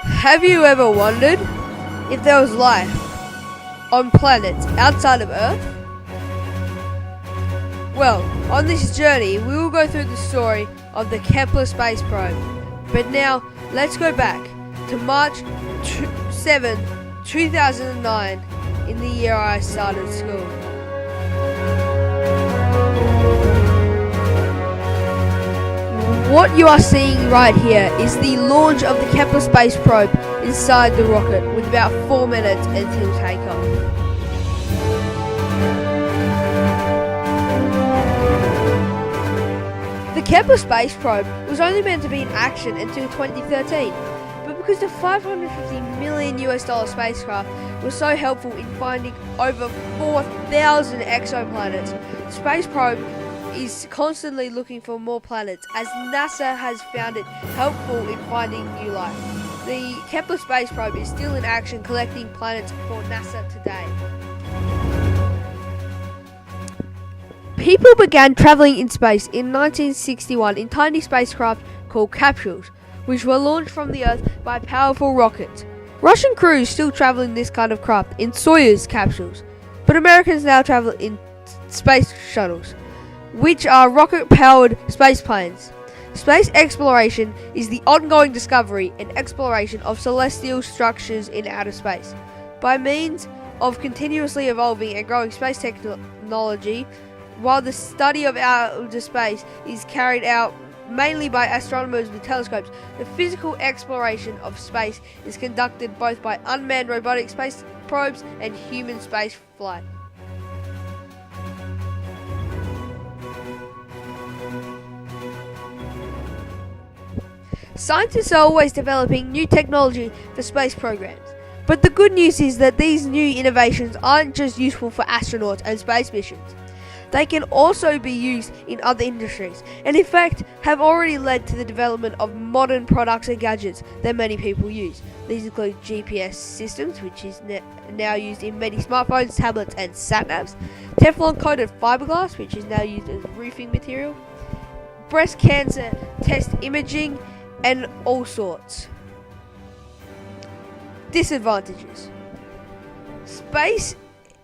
Have you ever wondered if there was life on planets outside of Earth? Well, on this journey, we will go through the story of the KEPLER space probe. But now, let's go back to March 7, 2009, in the year I started school. What you are seeing right here is the launch of the KEPLER space probe inside the rocket, with about 4 minutes until takeoff. The KEPLER space probe was only meant to be in action until 2013, but because the $550 million spacecraft was so helpful in finding over 4,000 exoplanets, the space probe is constantly looking for more planets, as NASA has found it helpful in finding new life. The KEPLER space probe is still in action collecting planets for NASA today. People began travelling in space in 1961 in tiny spacecraft called capsules, which were launched from the Earth by powerful rockets. Russian crews still travel in this kind of craft in Soyuz capsules, but Americans now travel in space shuttles, which are rocket-powered space planes. Space exploration is the ongoing discovery and exploration of celestial structures in outer space. By means of continuously evolving and growing space technology, while the study of outer space is carried out mainly by astronomers with telescopes, the physical exploration of space is conducted both by unmanned robotic space probes and human space flight. Scientists are always developing new technology for space programs, but the good news is that these new innovations aren't just useful for astronauts and space missions. They can also be used in other industries, and in fact have already led to the development of modern products and gadgets that many people use. These include GPS systems, which is now used in many smartphones, tablets and sat-navs, Teflon-coated fiberglass, which is now used as roofing material, breast cancer test imaging, and all sorts. Disadvantages. Space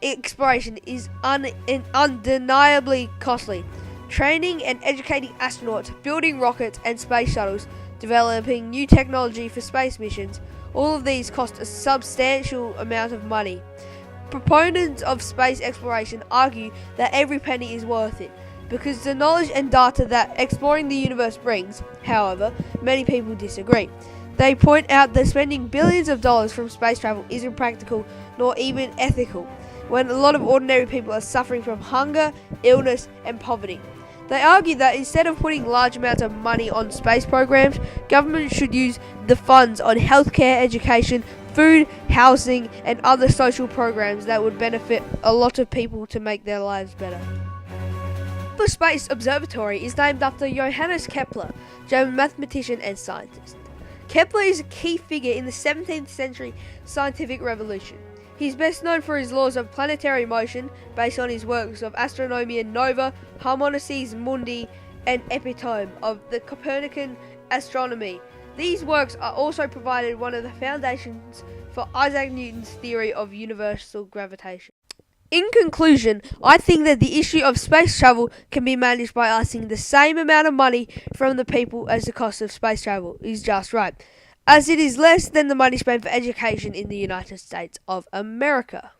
exploration is undeniably costly. Training and educating astronauts, building rockets and space shuttles, developing new technology for space missions, all of these cost a substantial amount of money. Proponents of space exploration argue that every penny is worth it, because the knowledge and data that exploring the universe brings. However, many people disagree. They point out that spending billions of dollars from space travel isn't practical nor even ethical, when a lot of ordinary people are suffering from hunger, illness and poverty. They argue that instead of putting large amounts of money on space programs, government should use the funds on healthcare, education, food, housing and other social programs that would benefit a lot of people to make their lives better. The Space Observatory is named after Johannes Kepler, German mathematician and scientist. Kepler is a key figure in the 17th century scientific revolution. He is best known for his laws of planetary motion, based on his works of Astronomia Nova, Harmonices Mundi, and Epitome of the Copernican astronomy. These works are also provided one of the foundations for Isaac Newton's theory of universal gravitation. In conclusion, I think that the issue of space travel can be managed by asking the same amount of money from the people as the cost of space travel is just right, as it is less than the money spent for education in the United States of America.